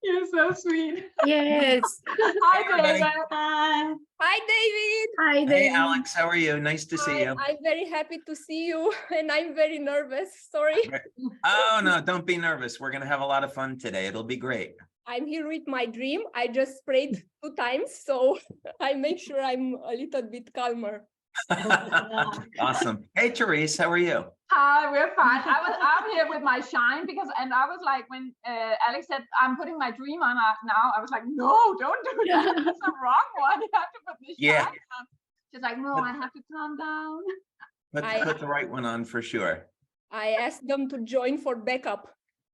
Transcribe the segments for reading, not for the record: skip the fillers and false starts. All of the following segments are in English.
You're so sweet. Yes. Hi, everybody. David. Hi, David. Hi, Hey, David. Alex, how are you? Nice to see you. I'm very happy to see you, and I'm very nervous. Sorry. Oh, no, don't be nervous. We're going to have a lot of fun today. It'll be great. I'm here with my dream. I just sprayed 2 times, so I make sure I'm a little bit calmer. Awesome. Hey, Therese, how are you? Hi, we're fine. I'm here with my shine because, and I was like, when Alex said, I'm putting my dream on now, I was like, no, don't do that. That's the wrong one. You have to put the shine on. She's like, no, I have to calm down. Put the right one on for sure. I asked them to join for backup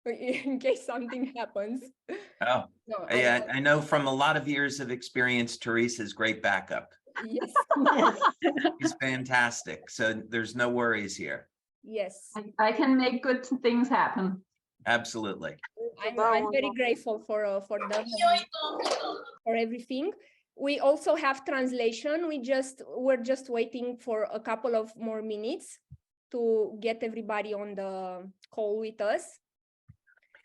in case something happens. Oh, No, yeah, I know from a lot of years of experience, Therese is great backup. Yes. She's fantastic. So there's no worries here. Yes. I can make good things happen. Absolutely. I'm very grateful for them, for everything. We also have translation. We're just waiting for a couple of more minutes to get everybody on the call with us.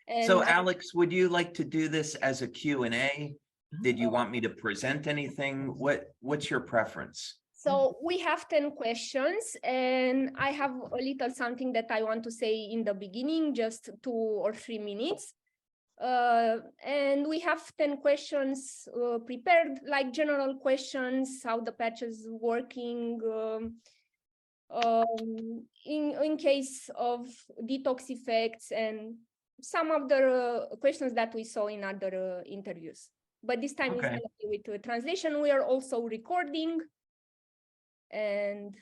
And So Alex, would you like to do this as a Q&A? Did you want me to present anything? What's your preference? So we have 10 questions, and I have a little something that I want to say in the beginning, just 2 or 3 minutes. And we have 10 questions prepared, like general questions, how the patch is working, in case of detox effects, and some of the questions that we saw in other interviews. But this time Okay. is with translation. We are also recording. And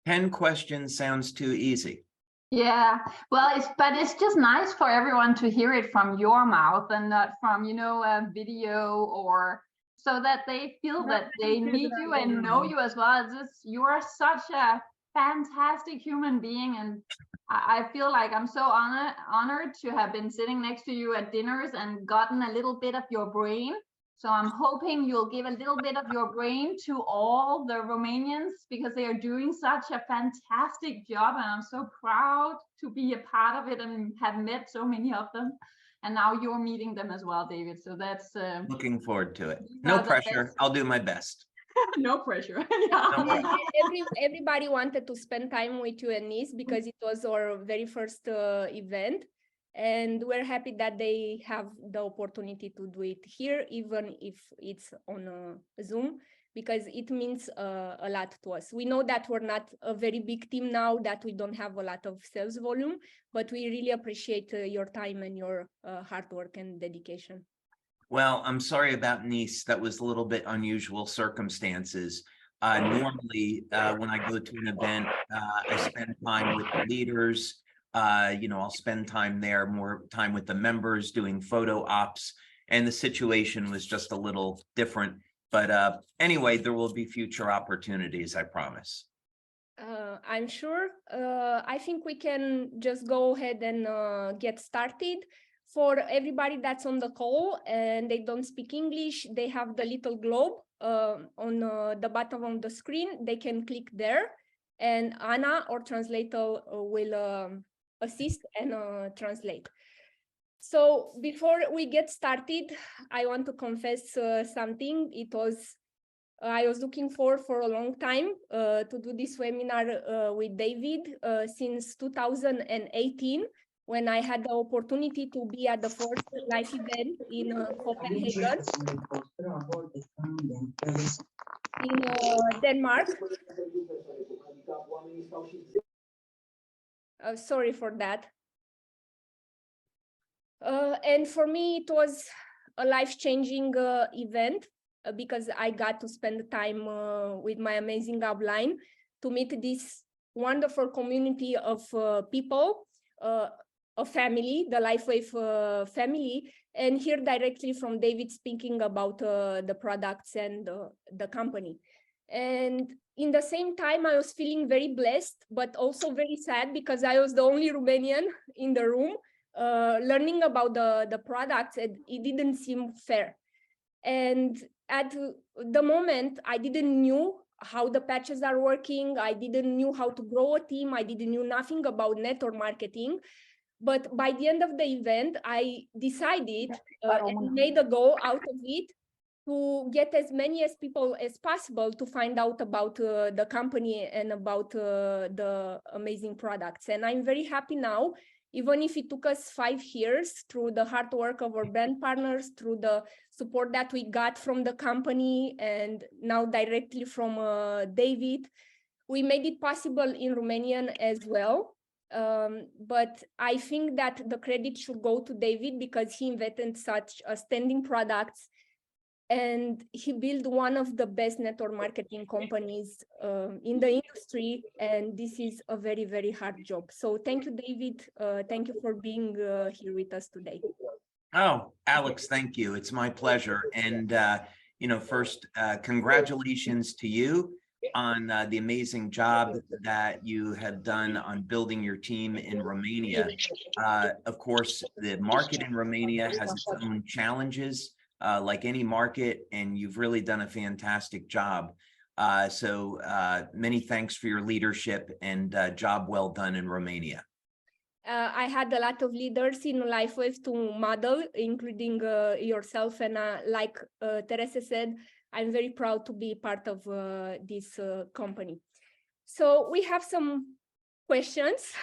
10 questions sounds too easy. Yeah, well, it's just nice for everyone to hear it from your mouth and not from, a video, or so that they feel that they need you and know you as well. You are such a fantastic human being, and I feel like I'm so honored to have been sitting next to you at dinners and gotten a little bit of your brain. So I'm hoping you'll give a little bit of your brain to all the Romanians, because they are doing such a fantastic job, and I'm so proud to be a part of it and have met so many of them. And now you're meeting them as well, David. So that's Looking forward to it. No pressure. I'll do my best. no pressure. Yeah. No pressure. everybody wanted to spend time with you and Nis because it was our very first event. And we're happy that they have the opportunity to do it here, even if it's on Zoom, because it means a lot to us. We know that we're not a very big team now, that we don't have a lot of sales volume, but we really appreciate your time and your hard work and dedication. Well, I'm sorry about Nice. That was a little bit unusual circumstances. Normally, when I go to an event, I spend time with the leaders. I'll spend time there, more time with the members doing photo ops, and the situation was just a little different. But anyway, there will be future opportunities, I promise. I'm sure. I think we can just go ahead and get started. For everybody that's on the call and they don't speak English, they have the little globe on the bottom of the screen. They can click there, and Anna, our translator, will assist and translate. So before we get started, I want to confess something. I was looking for a long time to do this webinar with David since 2018, when I had the opportunity to be at the first live event in Copenhagen, in Denmark. Sorry for that. And for me, it was a life-changing event because I got to spend time with my amazing upline, to meet this wonderful community of people, a family, the Lifewave family, and hear directly from David speaking about the products and the company. And in the same time, I was feeling very blessed, but also very sad, because I was the only Romanian in the room learning about the products, and it didn't seem fair. And at the moment, I didn't knew how the patches are working. I didn't knew how to grow a team. I didn't knew nothing about network marketing. But by the end of the event, I decided and made a goal out of it to get as many as people as possible to find out about the company and about the amazing products. And I'm very happy now, even if it took us 5 years, through the hard work of our brand partners, through the support that we got from the company, and now directly from David, we made it possible in Romanian as well. But I think that the credit should go to David, because he invented such outstanding products, and he built one of the best network marketing companies in the industry. And this is a very, very hard job. So thank you, David. Thank you for being here with us today. Oh, Alex, thank you. It's my pleasure. And, first, congratulations to you on the amazing job that you have done on building your team in Romania. Of course, the market in Romania has its own challenges, like any market, and you've really done a fantastic job. So many thanks for your leadership, and job well done in Romania. I had a lot of leaders in Lifewave to model, including yourself. And like Teresa said, I'm very proud to be part of this company. So we have some questions.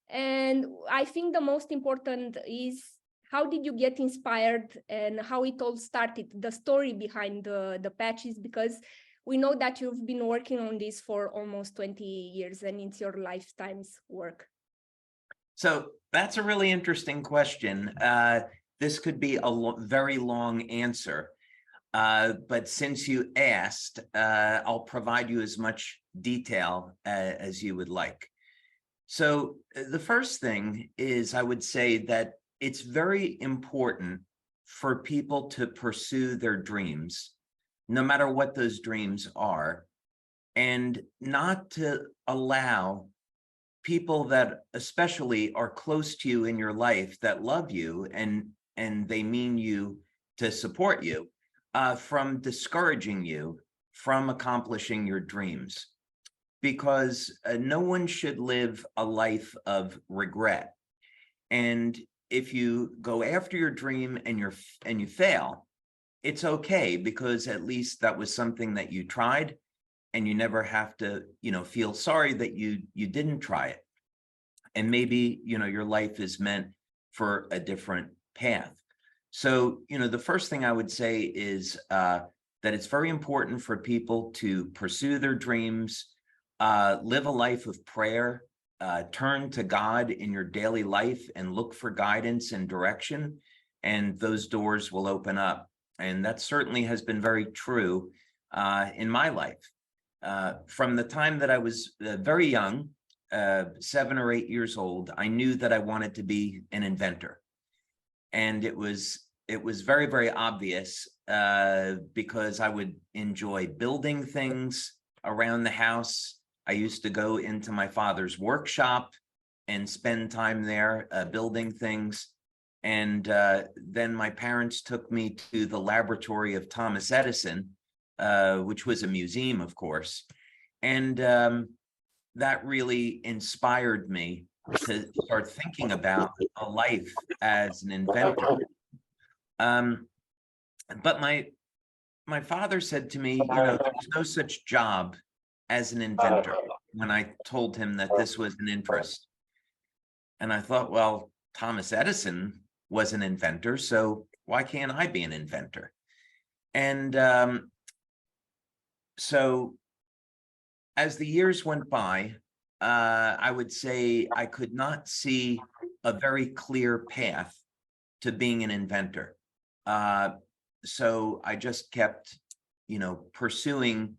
And I think the most important is, how did you get inspired and how it all started, the story behind the patches? Because we know that you've been working on this for almost 20 years and it's your lifetime's work. So that's a really interesting question. This could be a very long answer, but since you asked, I'll provide you as much detail as you would like. So the first thing is, I would say that it's very important for people to pursue their dreams, no matter what those dreams are, and not to allow people that especially are close to you in your life, that love you and they mean you to support you, from discouraging you from accomplishing your dreams. Because no one should live a life of regret. And if you go after your dream and you fail, it's okay, because at least that was something that you tried, and you never have to, feel sorry that you didn't try it. And maybe, your life is meant for a different path. So, the first thing I would say is that it's very important for people to pursue their dreams, live a life of prayer, turn to God in your daily life and look for guidance and direction, and those doors will open up. And that certainly has been very true in my life. From the time that I was very young, 7 or 8 years old, I knew that I wanted to be an inventor. And it was very, very obvious, because I would enjoy building things around the house. I used to go into my father's workshop and spend time there building things. And then my parents took me to the laboratory of Thomas Edison, which was a museum, of course. And that really inspired me to start thinking about a life as an inventor. But my father said to me, there's no such job as an inventor, when I told him that this was an interest. And I thought, well, Thomas Edison was an inventor, so why can't I be an inventor? And so as the years went by, I would say I could not see a very clear path to being an inventor. So I just kept, pursuing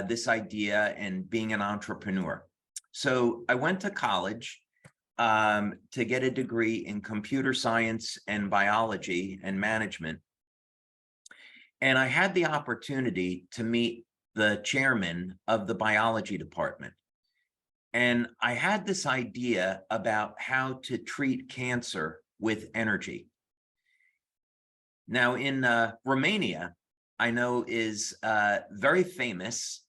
this idea and being an entrepreneur. So I went to college to get a degree in computer science and biology and management. And I had the opportunity to meet the chairman of the biology department. And I had this idea about how to treat cancer with energy. Now, in Romania, I know is very famous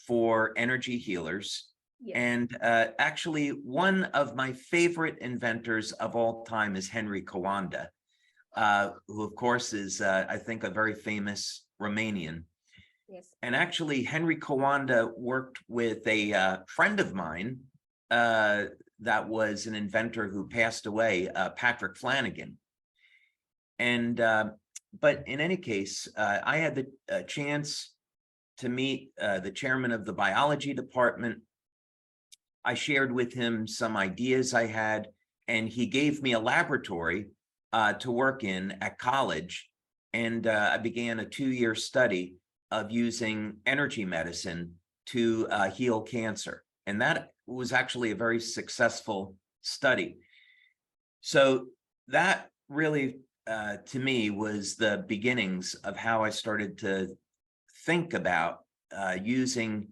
for energy healers. Yes. And actually, one of my favorite inventors of all time is Henry Coanda, who, of course, is, I think, a very famous Romanian. Yes. And actually, Henry Coanda worked with a friend of mine that was an inventor who passed away, Patrick Flanagan. And but in any case, I had the chance to meet the chairman of the biology department. I shared with him some ideas I had, and he gave me a laboratory to work in at college. And I began a 2-year study of using energy medicine to heal cancer. And that was actually a very successful study. So that really, to me, was the beginnings of how I started to think about using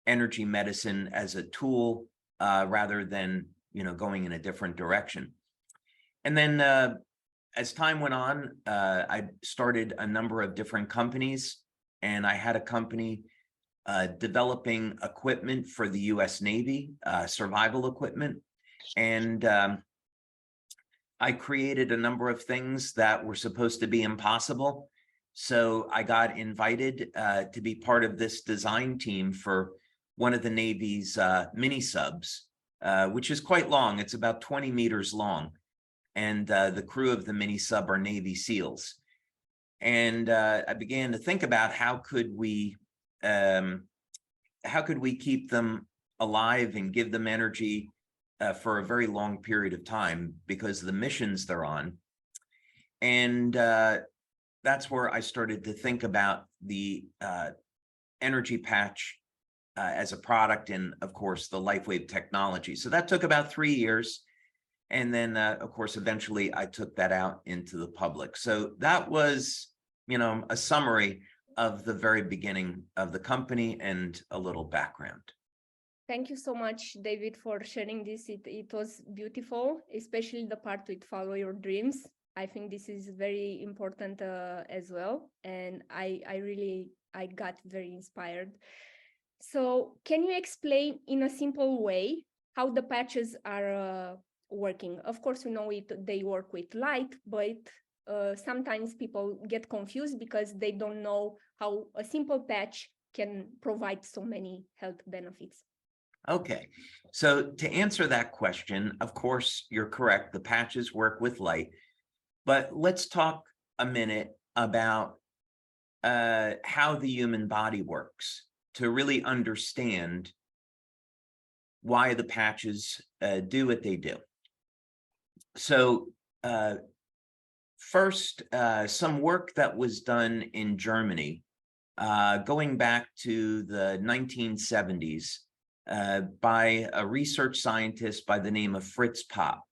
energy medicine as a tool rather than, going in a different direction. And then as time went on, I started a number of different companies, and I had a company developing equipment for the US Navy, survival equipment. And I created a number of things that were supposed to be impossible. So I got invited to be part of this design team for one of the Navy's mini subs, which is quite long. It's about 20 meters long. And the crew of the mini sub are Navy SEALs. And I began to think about how could we keep them alive and give them energy for a very long period of time because of the missions they're on. And that's where I started to think about the energy patch as a product, and of course the Lifewave technology. So that took about 3 years. And then, of course, eventually I took that out into the public. So that was, a summary of the very beginning of the company and a little background. Thank you so much, David, for sharing this. It was beautiful, especially the part with follow your dreams. I think this is very important as well. And I got very inspired. So can you explain in a simple way how the patches are working? Of course, they work with light, but sometimes people get confused because they don't know how a simple patch can provide so many health benefits. Okay, so to answer that question, of course, you're correct. The patches work with light, but let's talk a minute about how the human body works to really understand why the patches do what they do. So first, some work that was done in Germany, going back to the 1970s, by a research scientist by the name of Fritz Popp.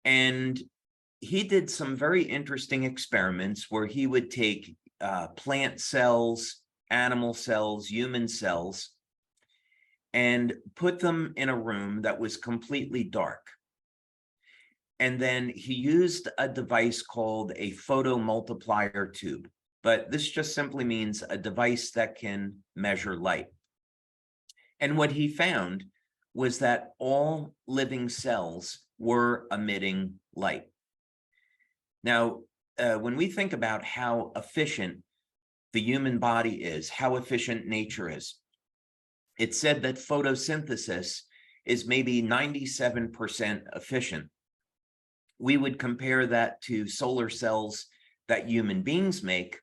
And he did some very interesting experiments where he would take plant cells, animal cells, human cells, and put them in a room that was completely dark. And then he used a device called a photomultiplier tube, but this just simply means a device that can measure light. And what he found was that all living cells were emitting light. Now, when we think about how efficient the human body is, how efficient nature is, it's said that photosynthesis is maybe 97% efficient. We would compare that to solar cells that human beings make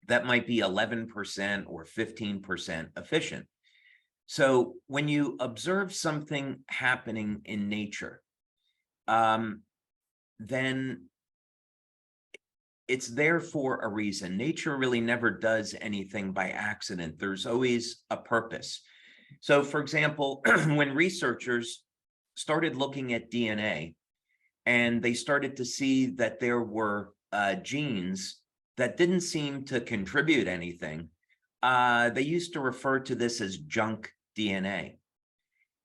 that might be 11% or 15% efficient. So when you observe something happening in nature, then it's there for a reason. Nature really never does anything by accident. There's always a purpose. So for example, when researchers started looking at DNA, and they started to see that there were genes that didn't seem to contribute anything, they used to refer to this as junk DNA.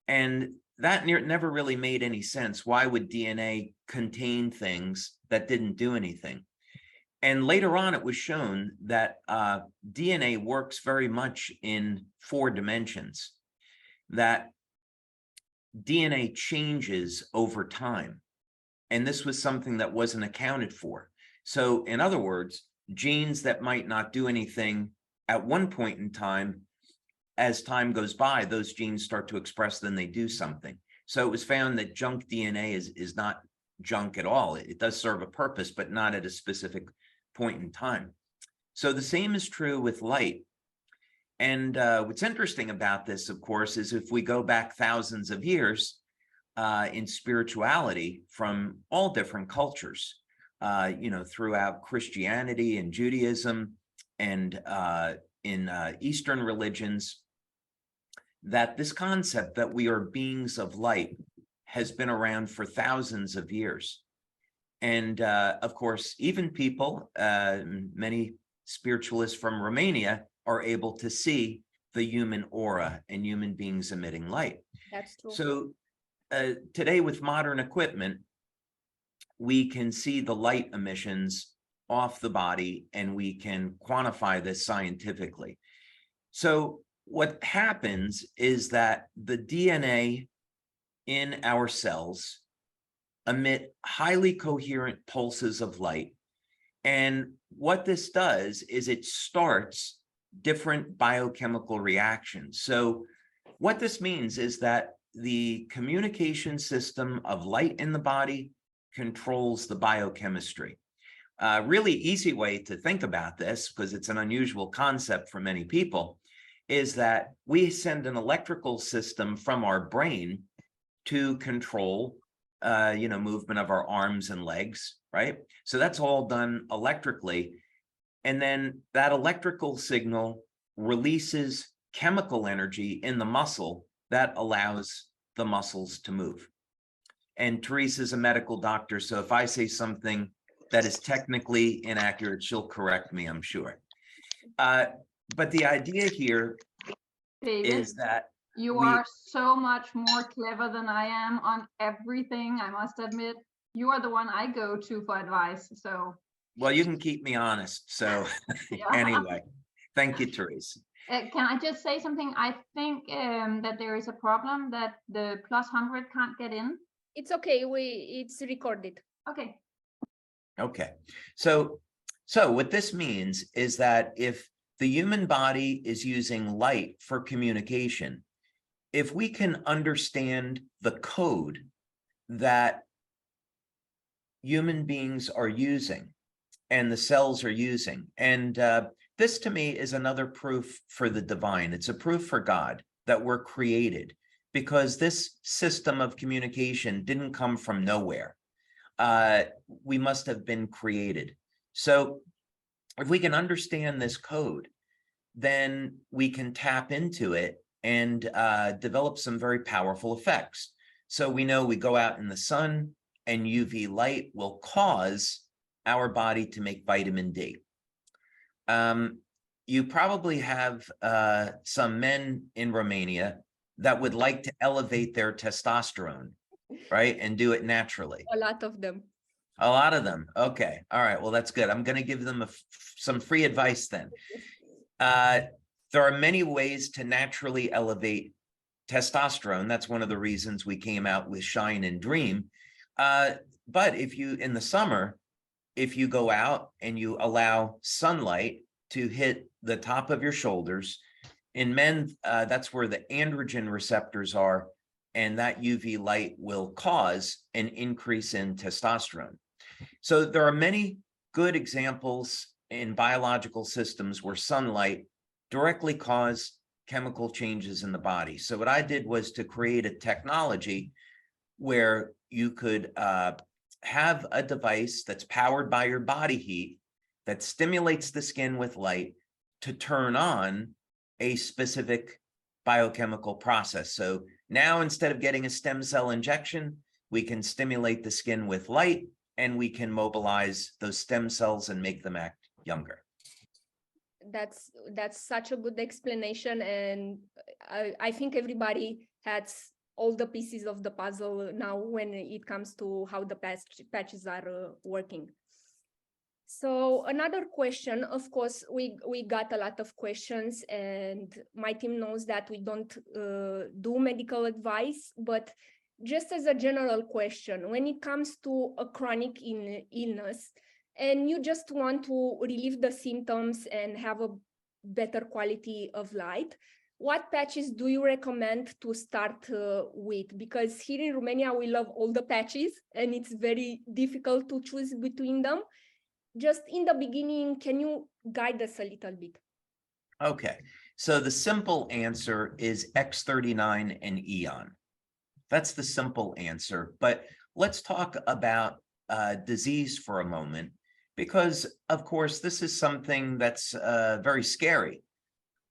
And that never really made any sense. Why would DNA contain things that didn't do anything? And later on, it was shown that DNA works very much in 4 dimensions. that DNA changes over time. And this was something that wasn't accounted for. So in other words, genes that might not do anything at one point in time, as time goes by, those genes start to express, then they do something. So it was found that junk DNA is not junk at all. It does serve a purpose, but not at a specific point in time. So the same is true with light. And what's interesting about this, of course, is if we go back thousands of years in spirituality from all different cultures, throughout Christianity and Judaism and in Eastern religions, that this concept that we are beings of light has been around for thousands of years. And of course, even people, many spiritualists from Romania are able to see the human aura and human beings emitting light. That's true. So today with modern equipment, we can see the light emissions off the body and we can quantify this scientifically. So what happens is that the DNA in our cells emit highly coherent pulses of light. And what this does is it starts different biochemical reactions. So what this means is that the communication system of light in the body controls the biochemistry. Really easy way to think about this, because it's an unusual concept for many people, is that we send an electrical system from our brain to control movement of our arms and legs, right? So that's all done electrically. And then that electrical signal releases chemical energy in the muscle that allows the muscles to move. And Teresa's a medical doctor, so if I say something that is technically inaccurate, she'll correct me, I'm sure. But the idea here David, is that you are so much more clever than I am on everything, I must admit. You are the one I go to for advice, so. Well, you can keep me honest, so anyway, thank you, Teresa. Can I just say something? I think that there is a problem that the +100 can't get in. It's okay, it's recorded. Okay. Okay, so what this means is that if the human body is using light for communication, if we can understand the code that human beings are using and the cells are using, and this to me is another proof for the divine. It's a proof for God that we're created, because this system of communication didn't come from nowhere. We must have been created. So if we can understand this code, then we can tap into it and develop some very powerful effects. So we know we go out in the sun and UV light will cause our body to make vitamin D. You probably have some men in Romania that would like to elevate their testosterone, right? And do it naturally. A lot of them. A lot of them. Okay. All right. Well, that's good. I'm going to give them some free advice then. There are many ways to naturally elevate testosterone. That's one of the reasons we came out with Shine and Dream. But if you, in the summer, if you go out and you allow sunlight to hit the top of your shoulders, in men, that's where the androgen receptors are, and that UV light will cause an increase in testosterone. So there are many good examples in biological systems where sunlight directly cause chemical changes in the body. So what I did was to create a technology where you could have a device that's powered by your body heat that stimulates the skin with light to turn on a specific biochemical process. So now instead of getting a stem cell injection, we can stimulate the skin with light and we can mobilize those stem cells and make them act younger. That's such a good explanation, and I think everybody has all the pieces of the puzzle now when it comes to how the patches are working. So another question, of course, we got a lot of questions, and my team knows that we don't do medical advice, but just as a general question, when it comes to a chronic illness, and you just want to relieve the symptoms and have a better quality of life, what patches do you recommend to start with? Because here in Romania, we love all the patches, and it's very difficult to choose between them. Just in the beginning, can you guide us a little bit? Okay, so the simple answer is X39 and Eon. That's the simple answer. But let's talk about disease for a moment, because of course, this is something that's very scary.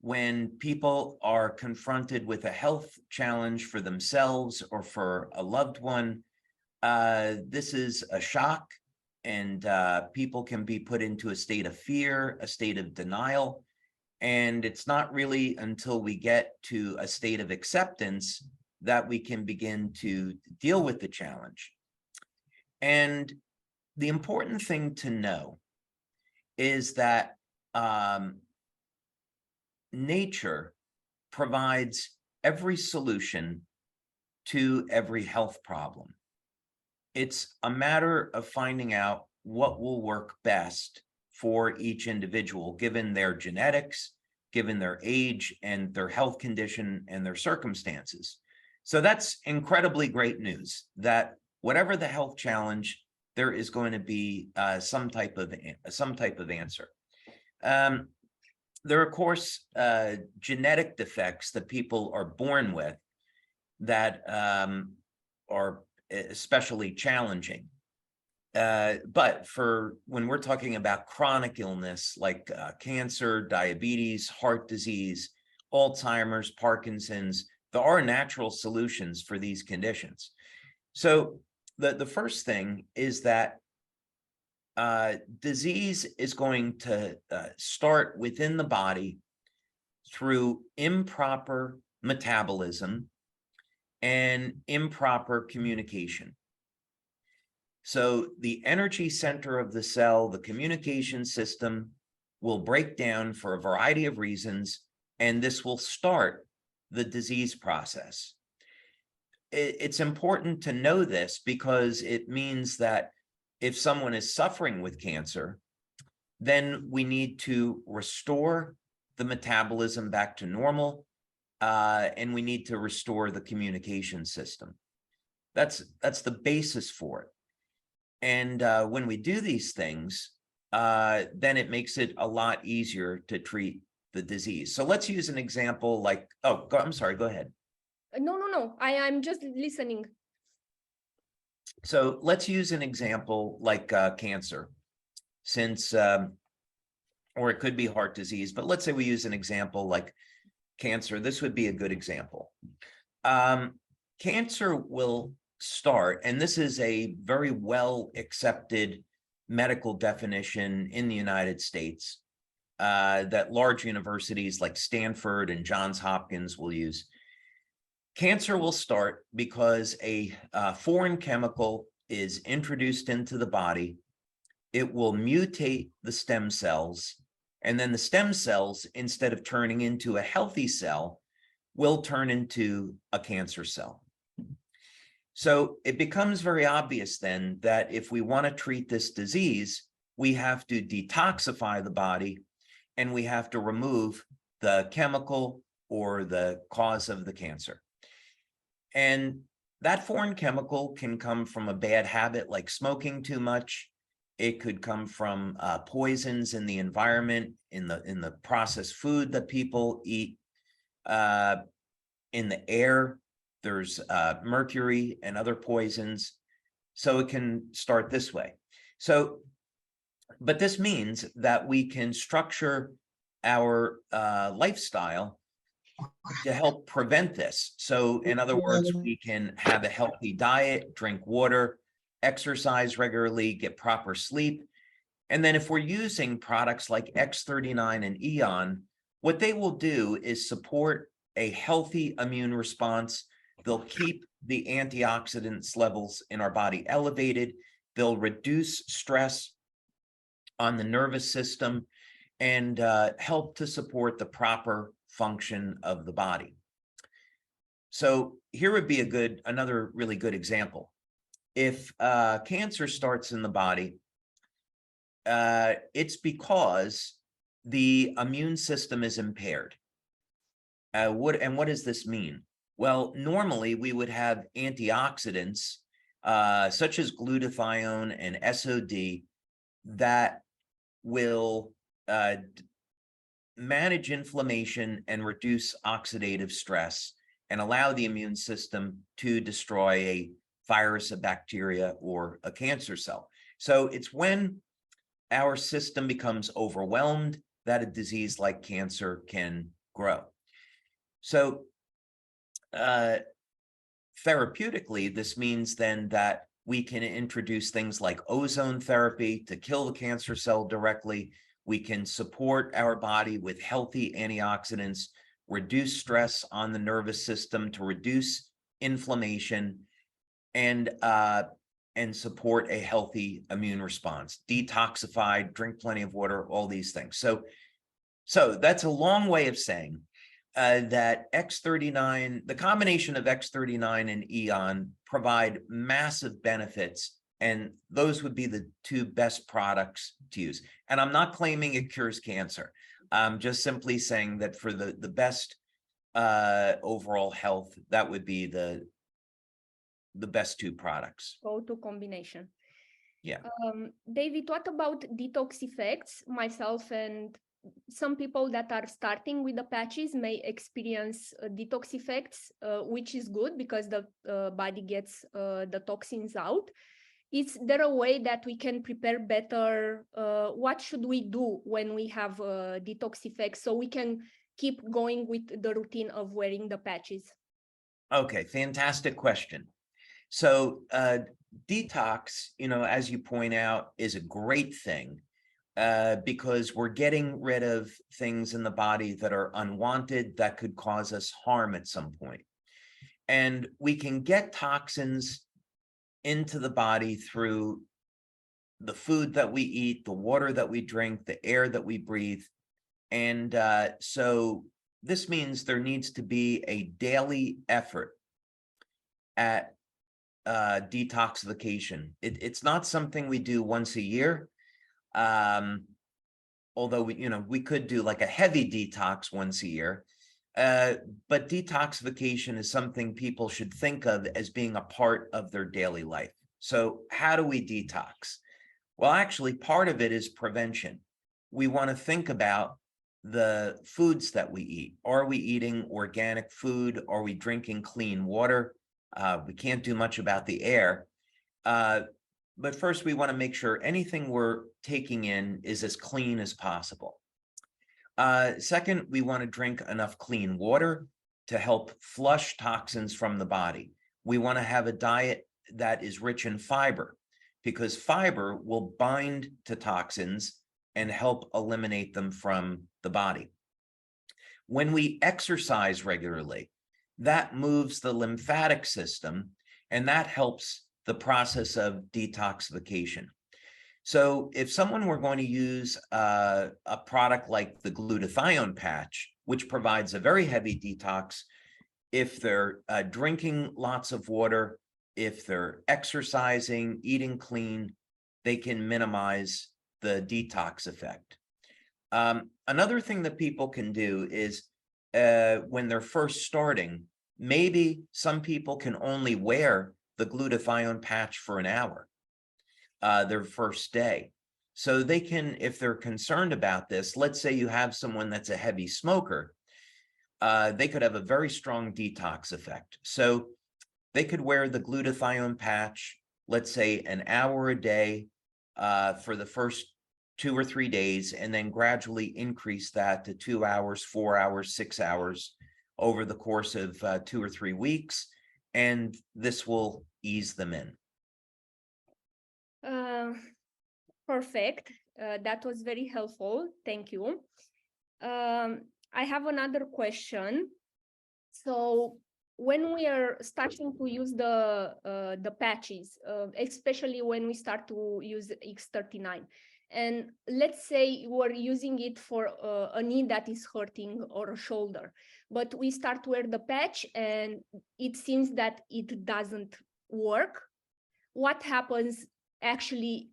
When people are confronted with a health challenge for themselves or for a loved one, this is a shock. And people can be put into a state of fear, a state of denial. And it's not really until we get to a state of acceptance that we can begin to deal with the challenge. And the important thing to know is that nature provides every solution to every health problem. It's a matter of finding out what will work best for each individual, given their genetics, given their age and their health condition and their circumstances. So that's incredibly great news, that whatever the health challenge, there is going to be some type of answer. There are, of course, genetic defects that people are born with that are especially challenging. But for when we're talking about chronic illness like cancer, diabetes, heart disease, Alzheimer's, Parkinson's, there are natural solutions for these conditions. So the first thing is that disease is going to start within the body through improper metabolism and improper communication. So the energy center of the cell, the communication system, will break down for a variety of reasons, and this will start the disease process. It's important to know this because it means that if someone is suffering with cancer, then we need to restore the metabolism back to normal, and we need to restore the communication system. That's the basis for it. And when we do these things, then it makes it a lot easier to treat the disease. So let's use an example like, I'm sorry, go ahead. No, I'm just listening. So let's use an example like cancer, since, or it could be heart disease, but let's say we use an example like cancer. This would be a good example. Cancer will start, and this is a very well accepted medical definition in the United States that large universities like Stanford and Johns Hopkins will use. Cancer will start because a foreign chemical is introduced into the body. It will mutate the stem cells, and then the stem cells, instead of turning into a healthy cell, will turn into a cancer cell. So it becomes very obvious then that if we want to treat this disease, we have to detoxify the body and we have to remove the chemical or the cause of the cancer. And that foreign chemical can come from a bad habit like smoking too much. It could come from poisons in the environment, in the processed food that people eat, in the air. There's mercury and other poisons. So it can start this way. So, but this means that we can structure our lifestyle to help prevent this. So in other words, we can have a healthy diet, drink water, exercise regularly, get proper sleep. And then if we're using products like X39 and Eon, what they will do is support a healthy immune response. They'll keep the antioxidants levels in our body elevated. They'll reduce stress on the nervous system and help to support the proper function of the body. So here would be another really good example. If cancer starts in the body, it's because the immune system is impaired. What does this mean? Well, normally we would have antioxidants such as glutathione and SOD that will manage inflammation and reduce oxidative stress and allow the immune system to destroy a virus, a bacteria, or a cancer cell. So it's when our system becomes overwhelmed that a disease like cancer can grow. So therapeutically, this means then that we can introduce things like ozone therapy to kill the cancer cell directly. We can support our body with healthy antioxidants, reduce stress on the nervous system to reduce inflammation, and support a healthy immune response. Detoxify, drink plenty of water, all these things. So that's a long way of saying that X39, the combination of X39 and Eon provide massive benefits, and those would be the two best products to use. And I'm not claiming it cures cancer. I'm just simply saying that for the best overall health, that would be the best two products. Go-to combination. Yeah. David, what about detox effects? Myself and some people that are starting with the patches may experience detox effects, which is good because the body gets the toxins out. Is there a way that we can prepare better? What should we do when we have detox effects so we can keep going with the routine of wearing the patches? Okay, fantastic question. So detox, as you point out, is a great thing because we're getting rid of things in the body that are unwanted that could cause us harm at some point. And we can get toxins into the body through the food that we eat, the water that we drink, the air that we breathe. And so this means there needs to be a daily effort at detoxification. It's not something we do once a year. Although we could do like a heavy detox once a year. But detoxification is something people should think of as being a part of their daily life. So how do we detox? Well, actually, part of it is prevention. We want to think about the foods that we eat. Are we eating organic food? Are we drinking clean water? We can't do much about the air. But first, we want to make sure anything we're taking in is as clean as possible. Second, we want to drink enough clean water to help flush toxins from the body. We want to have a diet that is rich in fiber because fiber will bind to toxins and help eliminate them from the body. When we exercise regularly, that moves the lymphatic system, and that helps the process of detoxification. So if someone were going to use a product like the glutathione patch, which provides a very heavy detox, if they're drinking lots of water, if they're exercising, eating clean, they can minimize the detox effect. Another thing that people can do is when they're first starting, maybe some people can only wear the glutathione patch for an hour, their first day. So they can, if they're concerned about this, let's say you have someone that's a heavy smoker, they could have a very strong detox effect. So they could wear the glutathione patch, let's say an hour a day for the first 2 or 3 days, and then gradually increase that to 2 hours, 4 hours, 6 hours over the course of 2 or 3 weeks. And this will ease them in. Perfect. That was very helpful. Thank you. I have another question. So when we are starting to use the patches, especially when we start to use X39, And let's say you are using it for a knee that is hurting or a shoulder, but we start to wear the patch and it seems that it doesn't work. What happens actually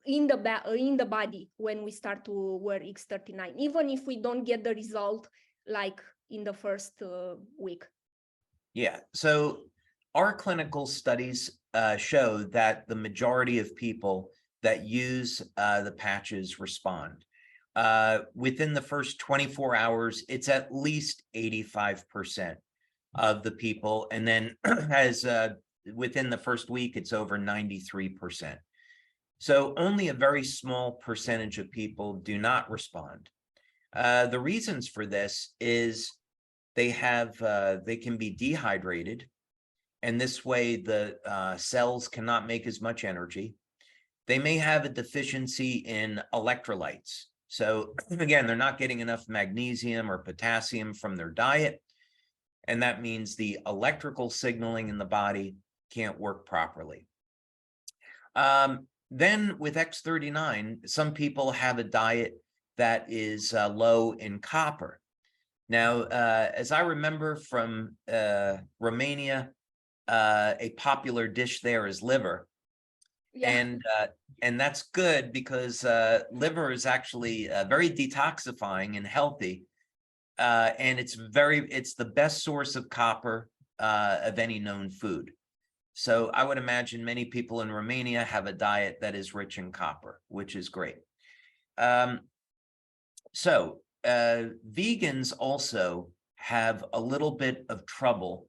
in the body when we start to wear X39, even if we don't get the result like in the first week? Yeah, so our clinical studies show that the majority of people that use the patches respond. Within the first 24 hours, it's at least 85% of the people. And then as within the first week, it's over 93%. So only a very small percentage of people do not respond. The reasons for this is they can be dehydrated, and this way the cells cannot make as much energy. They may have a deficiency in electrolytes. So again, they're not getting enough magnesium or potassium from their diet. And that means the electrical signaling in the body can't work properly. Then with X39, some people have a diet that is low in copper. Now, as I remember from Romania, a popular dish there is liver. Yeah. And that's good because liver is actually very detoxifying and healthy. And it's the best source of copper of any known food. So I would imagine many people in Romania have a diet that is rich in copper, which is great. Vegans also have a little bit of trouble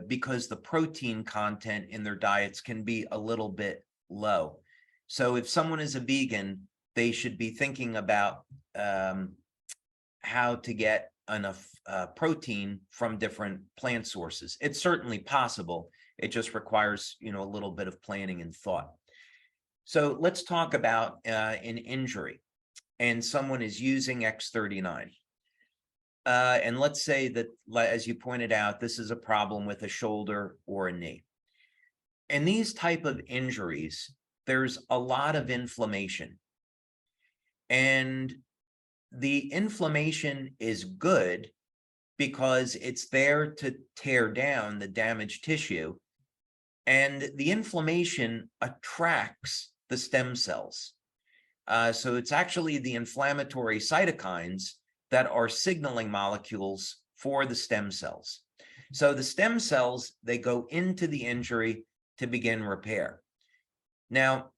because the protein content in their diets can be a little bit low. So if someone is a vegan, they should be thinking about how to get enough protein from different plant sources. It's certainly possible. It just requires, a little bit of planning and thought. So let's talk about an injury and someone is using X39. And let's say that, as you pointed out, this is a problem with a shoulder or a knee. In these type of injuries, there's a lot of inflammation. And the inflammation is good because it's there to tear down the damaged tissue. And the inflammation attracts the stem cells. So it's actually the inflammatory cytokines that are signaling molecules for the stem cells. So the stem cells, they go into the injury to begin repair. Now,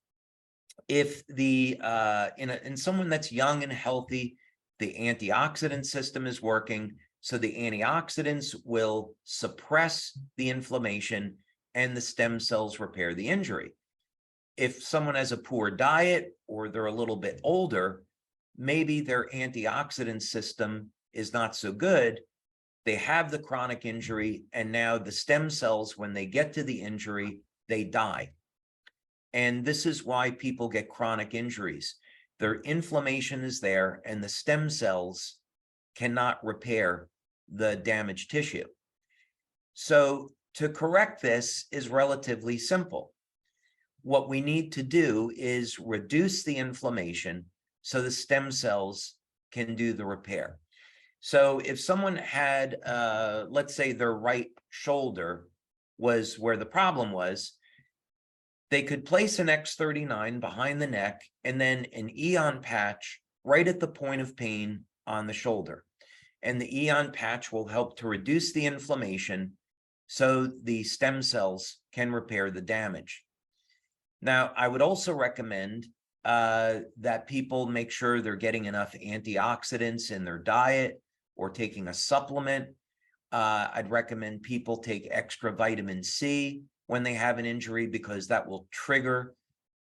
if in someone that's young and healthy, the antioxidant system is working, so the antioxidants will suppress the inflammation and the stem cells repair the injury. If someone has a poor diet or they're a little bit older, maybe their antioxidant system is not so good. They have the chronic injury, and now the stem cells, when they get to the injury, they die. And this is why people get chronic injuries. Their inflammation is there, and the stem cells cannot repair the damaged tissue. So to correct this is relatively simple. What we need to do is reduce the inflammation so the stem cells can do the repair. So if someone had, let's say their right shoulder was where the problem was, they could place an X39 behind the neck and then an Eon patch right at the point of pain on the shoulder. And the Eon patch will help to reduce the inflammation so the stem cells can repair the damage. Now, I would also recommend that people make sure they're getting enough antioxidants in their diet or taking a supplement. I'd recommend people take extra vitamin C when they have an injury, because that will trigger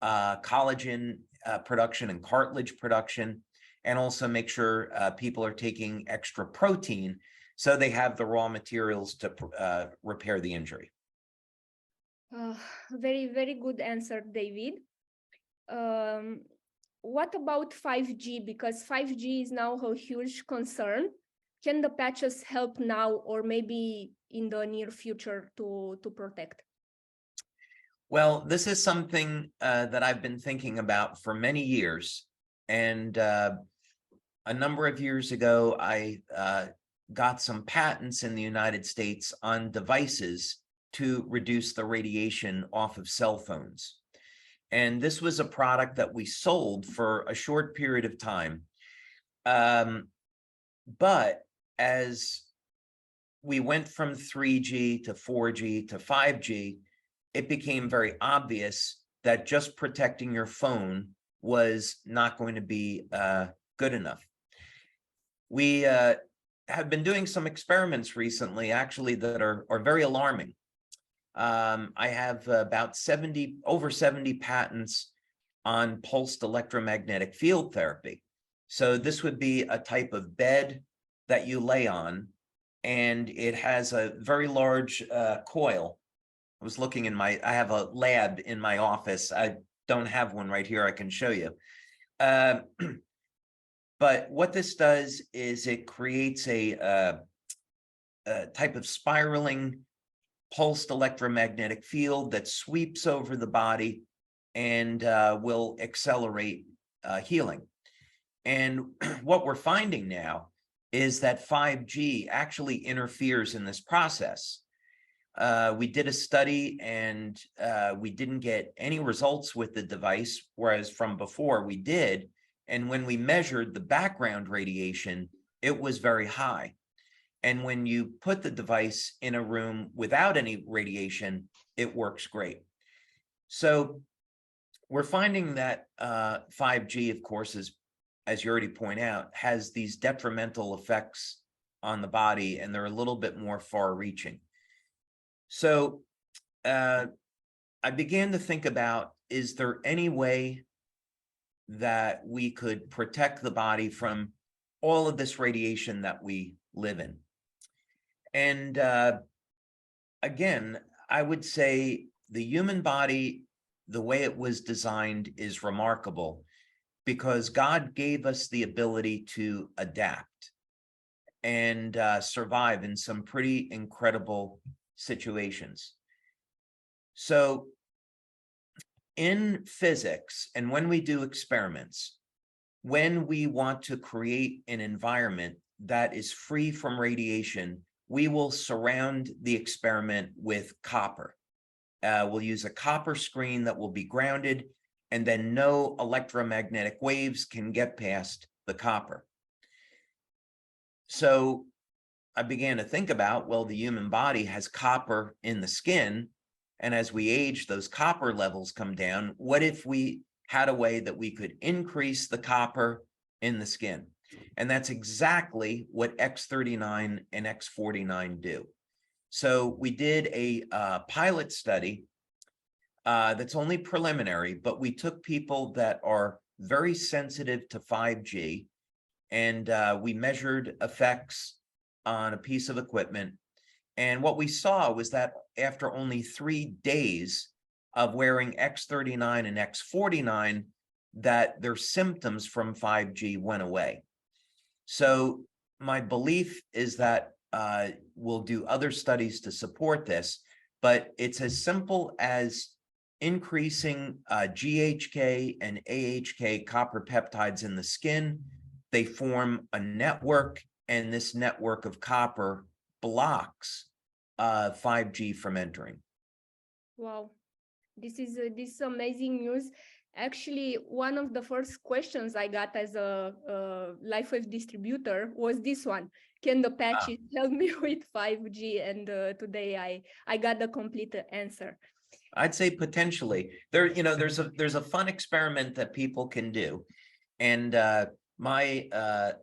collagen production and cartilage production, and also make sure people are taking extra protein so they have the raw materials to repair the injury. Very, very good answer, David. What about 5G? Because 5G is now a huge concern. Can the patches help now or maybe in the near future to protect? Well, this is something that I've been thinking about for many years. And a number of years ago, I got some patents in the United States on devices to reduce the radiation off of cell phones. And this was a product that we sold for a short period of time. But as we went from 3G to 4G to 5G, it became very obvious that just protecting your phone was not going to be good enough. We have been doing some experiments recently, actually, that are very alarming. I have about over 70 patents on pulsed electromagnetic field therapy. So this would be a type of bed that you lay on, and it has a very large coil. I was looking I have a lab in my office. I don't have one right here I can show you. But what this does is it creates a type of spiraling pulsed electromagnetic field that sweeps over the body and will accelerate healing. And what we're finding now is that 5G actually interferes in this process. We did a study and we didn't get any results with the device, whereas from before we did. And when we measured the background radiation, it was very high. And when you put the device in a room without any radiation, it works great. So we're finding that 5G, of course, as you already point out, has these detrimental effects on the body, and they're a little bit more far-reaching. So I began to think about, is there any way that we could protect the body from all of this radiation that we live in? And again, I would say the human body, the way it was designed, is remarkable because God gave us the ability to adapt and survive in some pretty incredible situations. So in physics, and when we do experiments, when we want to create an environment that is free from radiation, we will surround the experiment with copper. We'll use a copper screen that will be grounded, and then no electromagnetic waves can get past the copper. So I began to think about, well, the human body has copper in the skin, and as we age, those copper levels come down. What if we had a way that we could increase the copper in the skin? And that's exactly what X39 and X49 do. So we did a pilot study that's only preliminary, but we took people that are very sensitive to 5G, and we measured effects on a piece of equipment. And what we saw was that after only 3 days of wearing X39 and X49, that their symptoms from 5G went away. So my belief is that we'll do other studies to support this, but it's as simple as increasing GHK and AHK copper peptides in the skin. They form a network, and this network of copper blocks 5G from entering. Wow, this is amazing news. Actually, one of the first questions I got as a Lifewave distributor was this one: can the patches help me with 5G? And today I got the complete answer. I'd say potentially. There's a fun experiment that people can do, and my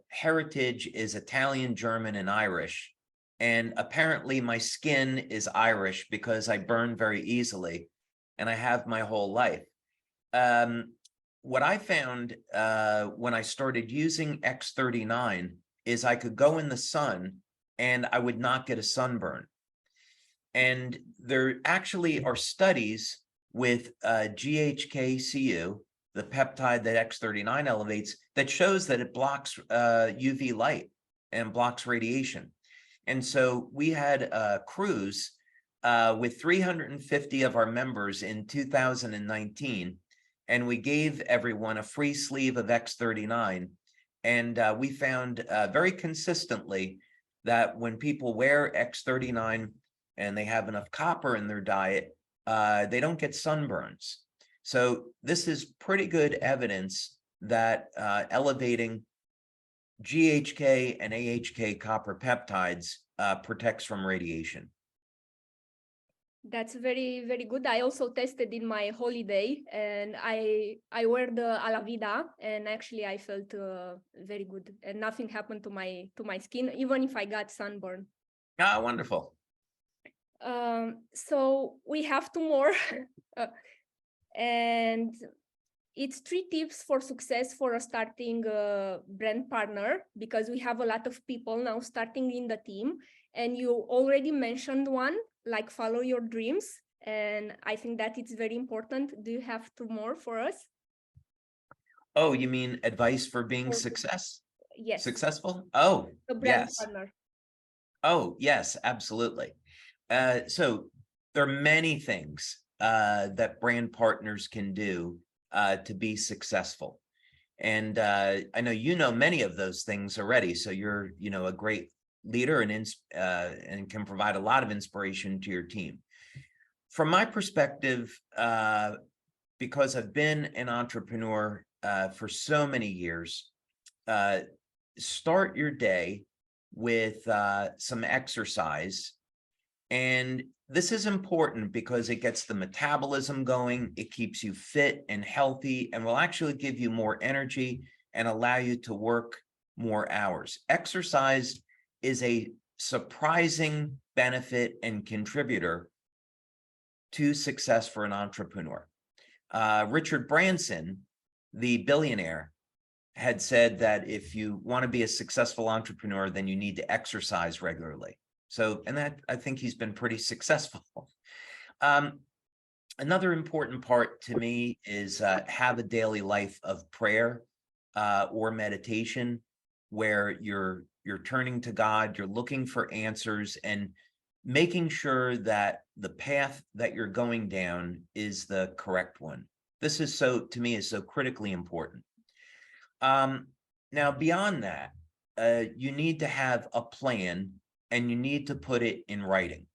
heritage is Italian, German, and Irish, and apparently my skin is Irish because I burn very easily, and I have my whole life. What I found when I started using X39 is I could go in the sun and I would not get a sunburn. And there actually are studies with GHK-Cu, the peptide that X39 elevates, that shows that it blocks UV light and blocks radiation. And so we had crews with 350 of our members in 2019, and we gave everyone a free sleeve of X39. And we found very consistently that when people wear X39 and they have enough copper in their diet, they don't get sunburns. So this is pretty good evidence that elevating GHK and AHK copper peptides protects from radiation. That's very, very good. I also tested in my holiday, and I wear the Alavida, and actually I felt very good, and nothing happened to my skin, even if I got sunburn. Ah, wonderful. So we have two more, and it's 3 tips for success for a starting brand partner, because we have a lot of people now starting in the team, and you already mentioned one, like follow your dreams, and I think that it's very important. Do you have 2 more for us? Oh, you mean advice for being Yes. successful? Oh, The brand yes. partner. Oh, yes, absolutely. So there are many things that brand partners can do to be successful. And I know you know many of those things already. So you're, a great leader and can provide a lot of inspiration to your team. From my perspective, because I've been an entrepreneur for so many years, start your day with some exercise. And this is important because it gets the metabolism going, it keeps you fit and healthy, and will actually give you more energy and allow you to work more hours. Exercise is a surprising benefit and contributor to success for an entrepreneur. Richard Branson, the billionaire, had said that if you want to be a successful entrepreneur, then you need to exercise regularly. So, and that, I think he's been pretty successful. Another important part to me is have a daily life of prayer or meditation, where you're turning to God, you're looking for answers, and making sure that the path that you're going down is the correct one. This is to me, is so critically important. Now, beyond that, you need to have a plan, and you need to put it in writing.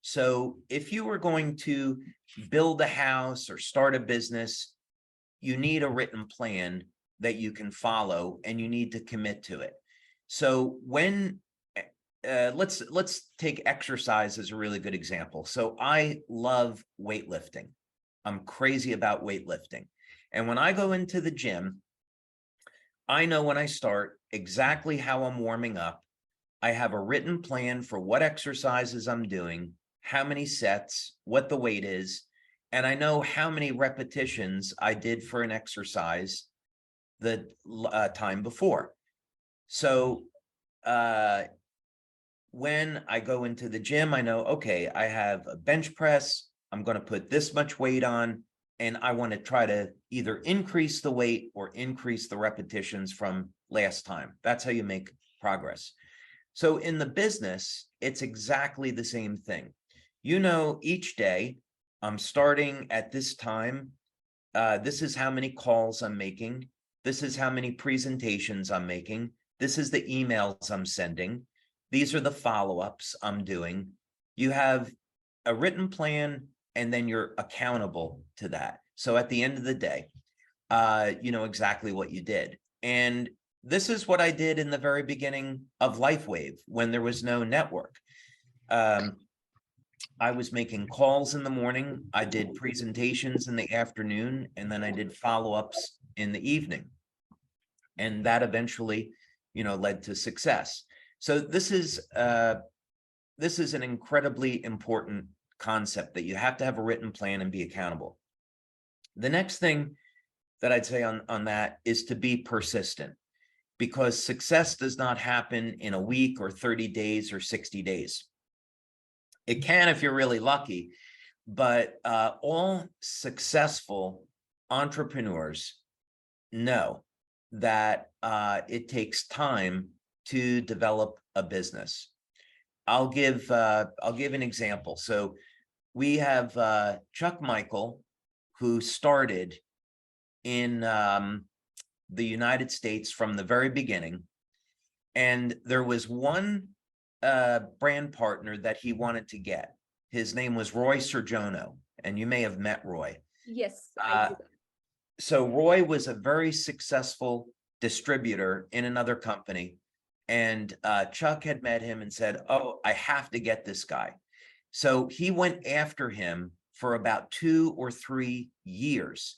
So if you were going to build a house or start a business, you need a written plan that you can follow, and you need to commit to it. So when let's take exercise as a really good example. So I love weightlifting. I'm crazy about weightlifting. And when I go into the gym, I know when I start exactly how I'm warming up. I have a written plan for what exercises I'm doing, how many sets, what the weight is, and I know how many repetitions I did for an exercise the time before. So when I go into the gym, I know, okay, I have a bench press, I'm going to put this much weight on, and I want to try to either increase the weight or increase the repetitions from last time. That's how you make progress. So in the business, it's exactly the same thing. Each day I'm starting at this time. This is how many calls I'm making. This is how many presentations I'm making. This is the emails I'm sending. These are the follow-ups I'm doing. You have a written plan, and then you're accountable to that. So at the end of the day, you know exactly what you did. And this is what I did in the very beginning of Lifewave, when there was no network. I was making calls in the morning, I did presentations in the afternoon, and then I did follow-ups in the evening. And that eventually, led to success. So this is an incredibly important concept, that you have to have a written plan and be accountable. The next thing that I'd say on that is to be persistent, because success does not happen in a week or 30 days or 60 days. It can if you're really lucky, but all successful entrepreneurs know that it takes time to develop a business. I'll give an example. So we have Chuck Michael, who started in the United States from the very beginning. And there was one brand partner that he wanted to get. His name was Roy Sergiono, and you may have met Roy. Yes, I do. So Roy was a very successful distributor in another company. And Chuck had met him and said, oh, I have to get this guy. So he went after him for about 2 or 3 years.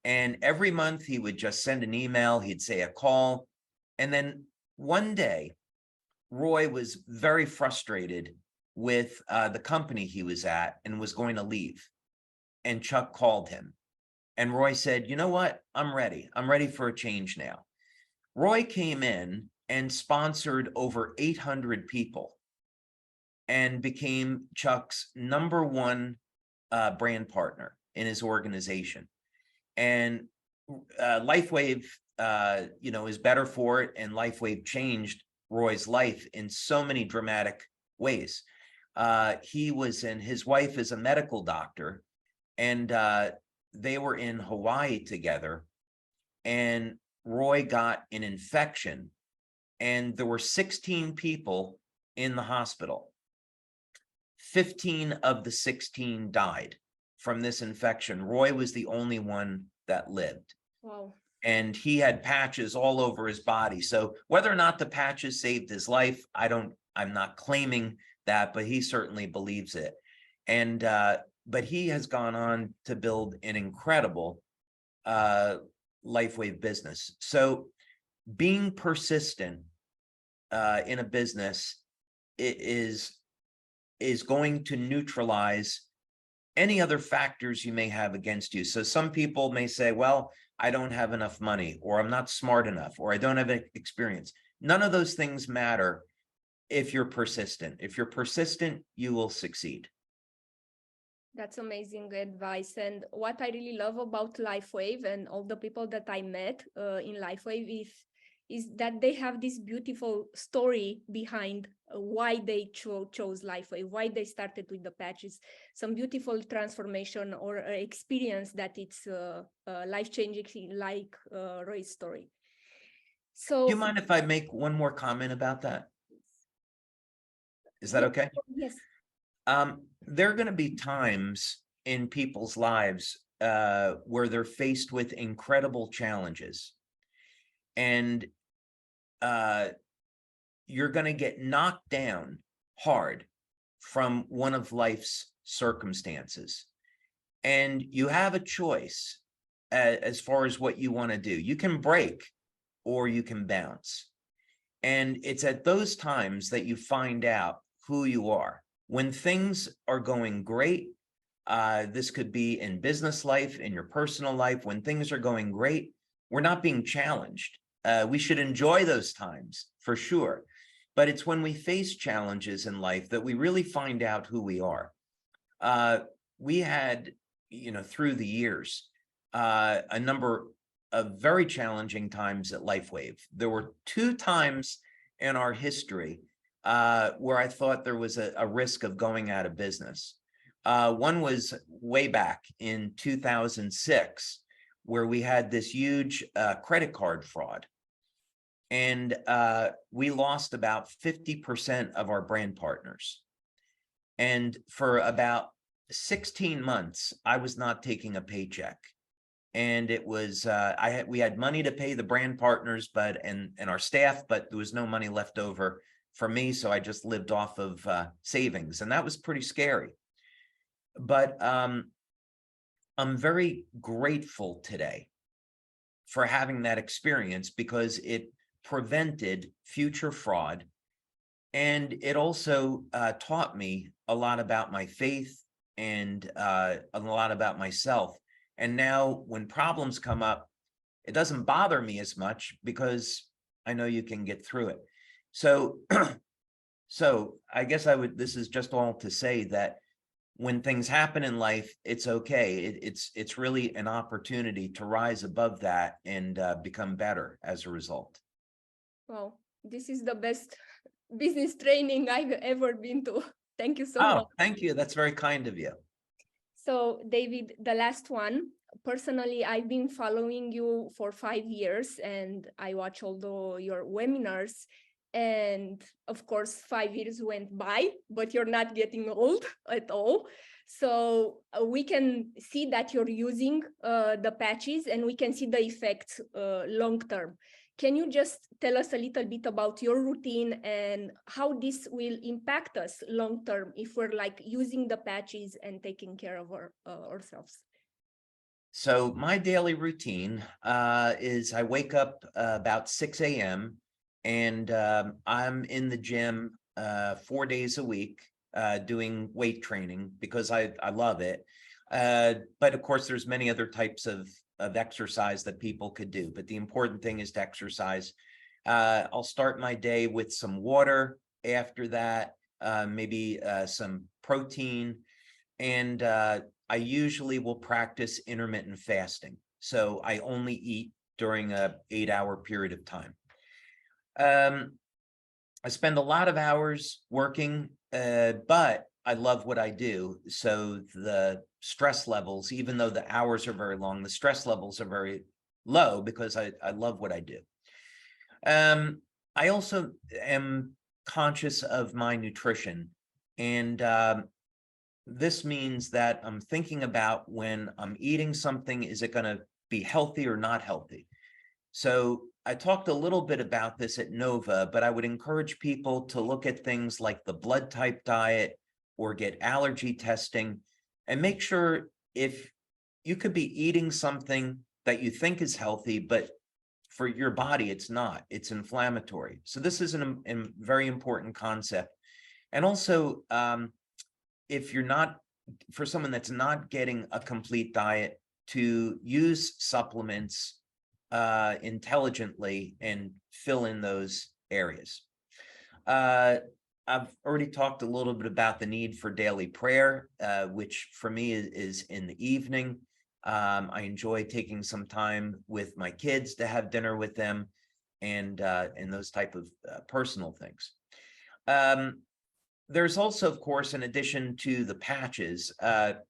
And every month he would just send an email, he'd say a call. And then one day, Roy was very frustrated with the company he was at and was going to leave. And Chuck called him. And Roy said, you know what? I'm ready. I'm ready for a change now. Roy came in and sponsored over 800 people and became Chuck's #1 brand partner in his organization. And Lifewave, is better for it. And Lifewave changed Roy's life in so many dramatic ways. His wife is a medical doctor, and they were in Hawaii together, and Roy got an infection, and there were 16 people in the hospital. 15 of the 16 died from this infection. Roy was the only one that lived. Wow. And he had patches all over his body. So whether or not the patches saved his life, I'm not claiming that, but he certainly believes it. And but he has gone on to build an incredible Lifewave business. So being persistent in a business is going to neutralize any other factors you may have against you. So some people may say, well, I don't have enough money, or I'm not smart enough, or I don't have experience. None of those things matter if you're persistent. If you're persistent, you will succeed. That's amazing advice. And what I really love about Lifewave and all the people that I met in Lifewave is that they have this beautiful story behind why they chose Lifewave, why they started with the patches, some beautiful transformation or experience that it's life-changing, like Roy's story. So, do you mind if I make one more comment about that? Is that okay? Yes. There are going to be times in people's lives where they're faced with incredible challenges, and you're going to get knocked down hard from one of life's circumstances. And you have a choice as far as what you want to do. You can break or you can bounce. And it's at those times that you find out who you are. When things are going great, this could be in business life, in your personal life. When things are going great, we're not being challenged. We should enjoy those times for sure. But it's when we face challenges in life that we really find out who we are. We had, through the years, a number of very challenging times at Lifewave. There were 2 times in our history where I thought there was a risk of going out of business. One was way back in 2006, where we had this huge credit card fraud. And we lost about 50% of our brand partners. And for about 16 months, I was not taking a paycheck. And it was, we had money to pay the brand partners, and our staff, but there was no money left over for me. So I just lived off of savings, and that was pretty scary. But I'm very grateful today for having that experience, because it prevented future fraud. And it also taught me a lot about my faith and a lot about myself. And now when problems come up, it doesn't bother me as much, because I know you can get through it. So, so I guess this is just all to say that when things happen in life, it's okay. It's really an opportunity to rise above that and become better as a result. Wow, this is the best business training I've ever been to. Thank you so much. Oh, thank you. That's very kind of you. So David, the last one. Personally, I've been following you for 5 years and I watch all your webinars. And of course, 5 years went by, but you're not getting old at all. So we can see that you're using the patches and we can see the effects long term. Can you just tell us a little bit about your routine and how this will impact us long term if we're like using the patches and taking care of ourselves? So my daily routine is I wake up about 6 a.m. and I'm in the gym 4 days a week doing weight training because I love it. But of course, there's many other types of exercise that people could do. But the important thing is to exercise. I'll start my day with some water. After that, maybe some protein. And I usually will practice intermittent fasting. So I only eat during a 8-hour period of time. I spend a lot of hours working, but I love what I do. So the stress levels, even though the hours are very long, the stress levels are very low because I love what I do. I also am conscious of my nutrition. And this means that I'm thinking about when I'm eating something, is it going to be healthy or not healthy? So I talked a little bit about this at Nova, but I would encourage people to look at things like the blood type diet or get allergy testing and make sure if you could be eating something that you think is healthy, but for your body, it's not, it's inflammatory. So this is a very important concept. And also, if you're not, for someone that's not getting a complete diet, to use supplements intelligently and fill in those areas. I've already talked a little bit about the need for daily prayer, which for me is in the evening. I enjoy taking some time with my kids to have dinner with them and those type of personal things. There's also, of course, in addition to the patches,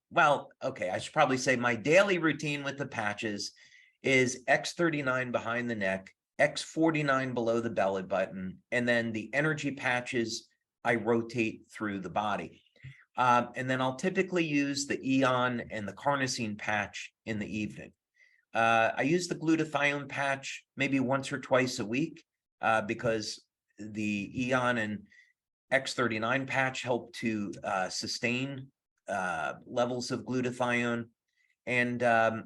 well, okay, I should probably say my daily routine with the patches is X39 behind the neck, X49 below the belly button, and then the energy patches I rotate through the body. And then I'll typically use the Eon and the carnosine patch in the evening. I use the glutathione patch maybe once or twice a week because the Eon and X39 patch help to sustain levels of glutathione. And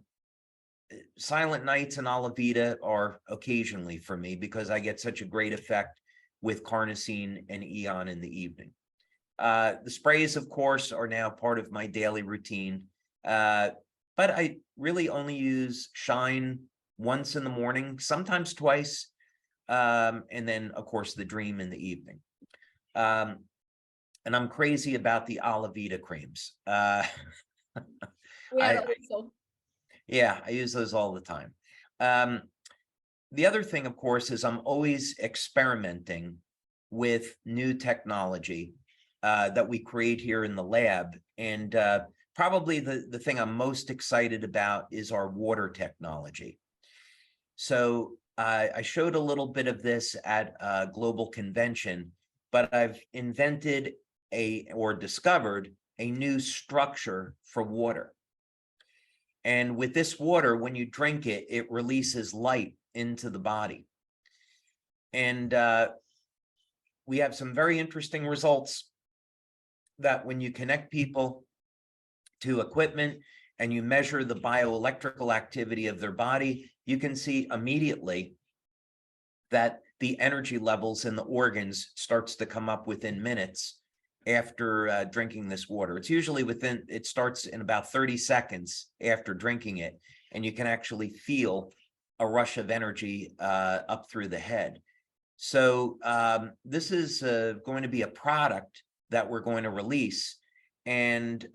silent nights and Alavita are occasionally for me because I get such a great effect with carnosine and Eon in the evening. The sprays, of course, are now part of my daily routine, but I really only use Shine once in the morning, sometimes twice, and then, of course, the Dream in the evening. And I'm crazy about the Alavita creams. We are also. Yeah, I use those all the time. The other thing, of course, is I'm always experimenting with new technology that we create here in the lab. And probably the thing I'm most excited about is our water technology. So I showed a little bit of this at a global convention, but I've invented or discovered a new structure for water. And with this water, when you drink it, it releases light into the body. And we have some very interesting results that when you connect people to equipment and you measure the bioelectrical activity of their body, you can see immediately that the energy levels in the organs starts to come up within minutes after drinking this water. It's usually it starts in about 30 seconds after drinking it, and you can actually feel a rush of energy up through the head. So this is going to be a product that we're going to release. And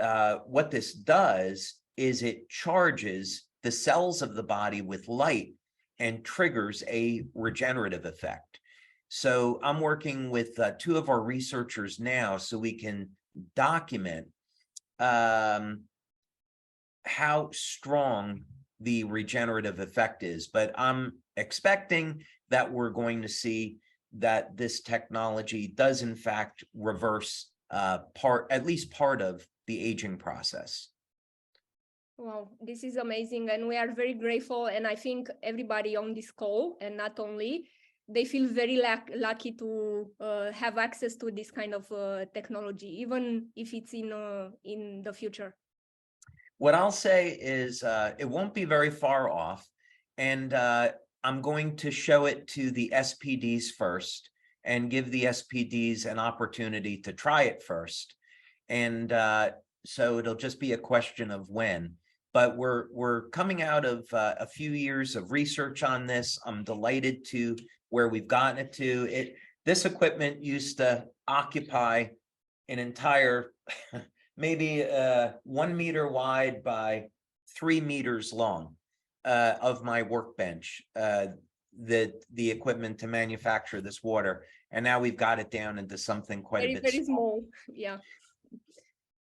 what this does is it charges the cells of the body with light and triggers a regenerative effect. So I'm working with two of our researchers now so we can document how strong the regenerative effect is. But I'm expecting that we're going to see that this technology does in fact reverse at least part of the aging process. Wow, this is amazing, and we are very grateful. And I think everybody on this call, and not only, they feel very lucky to have access to this kind of technology, even if it's in the future. What I'll say is it won't be very far off, and I'm going to show it to the SPDs first and give the SPDs an opportunity to try it first. And so it'll just be a question of when. But we're coming out of a few years of research on this. I'm delighted to where we've gotten it to. This equipment used to occupy an entire maybe 1 meter wide by 3 meters long of my workbench, the equipment to manufacture this water. And now we've got it down into something quite a bit very small. Yeah.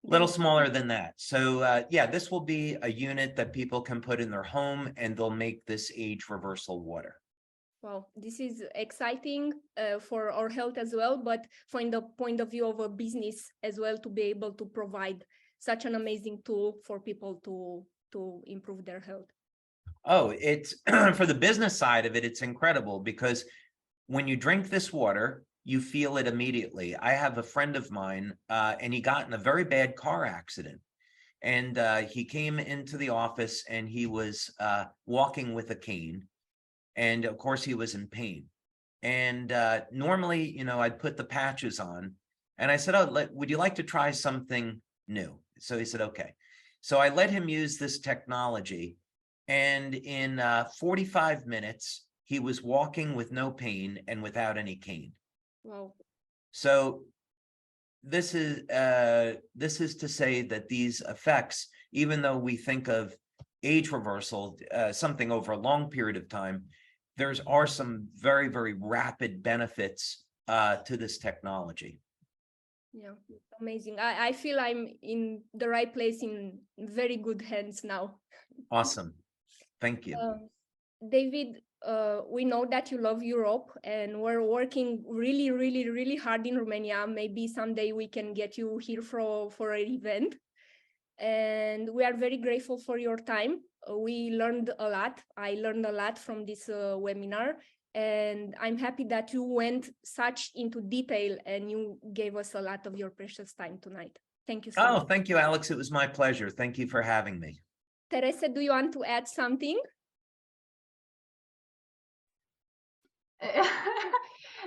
Little smaller than that. So yeah, this will be a unit that people can put in their home, and they'll make this age reversal water. Well, this is exciting for our health as well, but from the point of view of a business as well, to be able to provide such an amazing tool for people to improve their health. Oh, it's for the business side of it, it's incredible, because when you drink this water, you feel it immediately. I have a friend of mine, and he got in a very bad car accident. And he came into the office and he was walking with a cane. And of course, he was in pain. And normally, you know, I'd put the patches on. And I said, oh, would you like to try something new? So he said, okay. So I let him use this technology. And in 45 minutes, he was walking with no pain and without any cane. Wow. So this is to say that these effects, even though we think of age reversal, something over a long period of time, there are some very, very rapid benefits to this technology. Yeah, amazing. I feel I'm in the right place, in very good hands now. Awesome. Thank you. David, we know that you love Europe, and we're working really, really, really hard in Romania. Maybe someday we can get you here for an event. And we are very grateful for your time. We learned a lot. I learned a lot from this webinar, and I'm happy that you went such into detail and you gave us a lot of your precious time tonight. Thank you so much. Oh, thank you, Alex. It was my pleasure. Thank you for having me. Teresa, do you want to add something?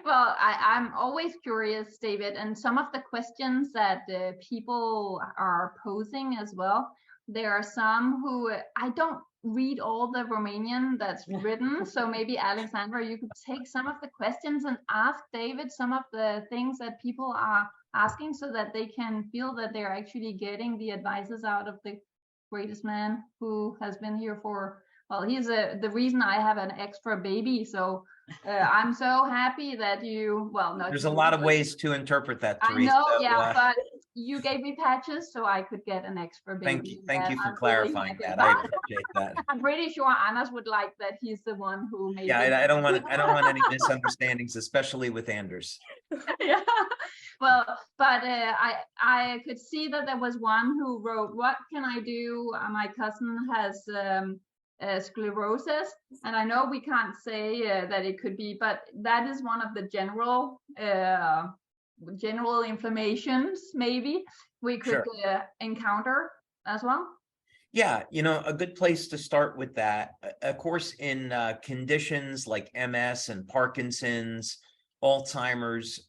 Well, I'm always curious, David, and some of the questions that people are posing as well. There are some who I don't read all the Romanian that's written, so maybe Alexandra, you could take some of the questions and ask David some of the things that people are asking, so that they can feel that they're actually getting the advices out of the greatest man who has been here for, well, he's the reason I have an extra baby. So I'm so happy that you, well, no. There's a lot of ways to interpret that, Teresa. I know, yeah, but you gave me patches so I could get an extra baby. Thank you for clarifying that. I appreciate that. I'm pretty sure Anders would like that. He's the one who made Yeah, it. I don't want any misunderstandings, especially with Anders. Yeah, well, but I could see that there was one who wrote, what can I do? My cousin has sclerosis, and I know we can't say that it could be, but that is one of the general inflammations maybe we could encounter as well. Yeah, you know, a good place to start with that, of course, in conditions like MS and Parkinson's, Alzheimer's,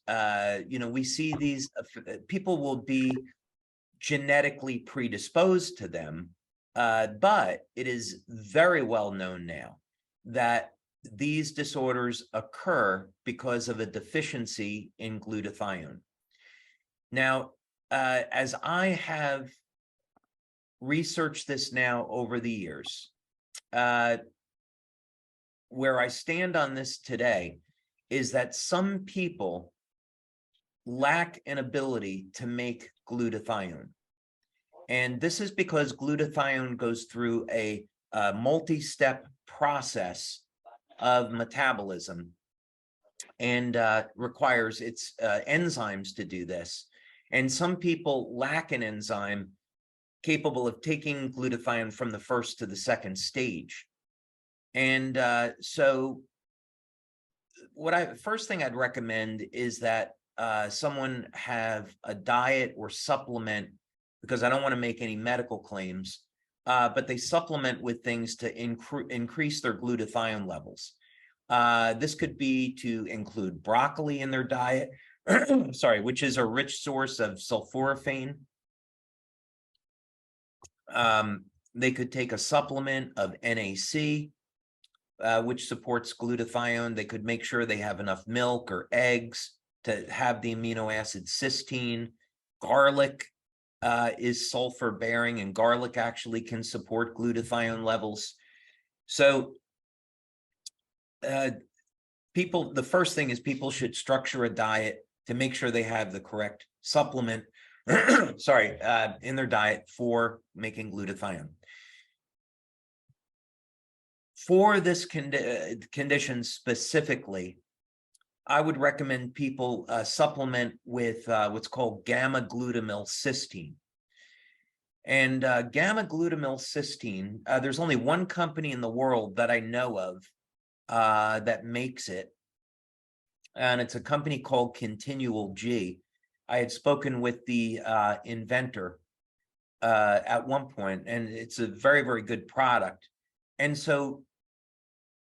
you know, we see these people will be genetically predisposed to them, but it is very well known now that these disorders occur because of a deficiency in glutathione. Now, as I have researched this now over the years, where I stand on this today is that some people lack an ability to make glutathione. And this is because glutathione goes through a multi-step process of metabolism and requires its enzymes to do this. And some people lack an enzyme capable of taking glutathione from the first to the second stage. And so first thing I'd recommend is that someone have a diet or supplement, because I don't want to make any medical claims, but they supplement with things to increase their glutathione levels. This could be to include broccoli in their diet, sorry, which is a rich source of sulforaphane. They could take a supplement of NAC, which supports glutathione. They could make sure they have enough milk or eggs to have the amino acid cysteine. Garlic is sulfur bearing, and garlic actually can support glutathione levels. So the first thing is people should structure a diet to make sure they have the correct supplement sorry, in their diet for making glutathione. For this condition specifically, I would recommend people supplement with what's called gamma-glutamyl-cysteine. And gamma-glutamyl-cysteine, there's only one company in the world that I know of that makes it, and it's a company called Continual G. I had spoken with the inventor at one point, and it's a very, very good product. And so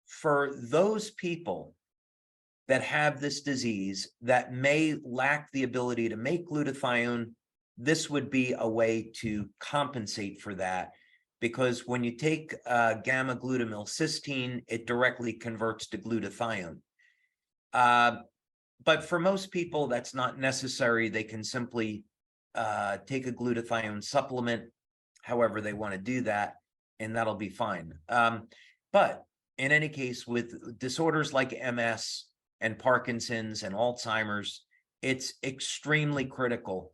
for those people that have this disease that may lack the ability to make glutathione, this would be a way to compensate for that. Because when you take gamma-glutamyl-cysteine, it directly converts to glutathione. But for most people, that's not necessary. They can simply take a glutathione supplement, however they want to do that, and that'll be fine. But in any case, with disorders like MS and Parkinson's and Alzheimer's, it's extremely critical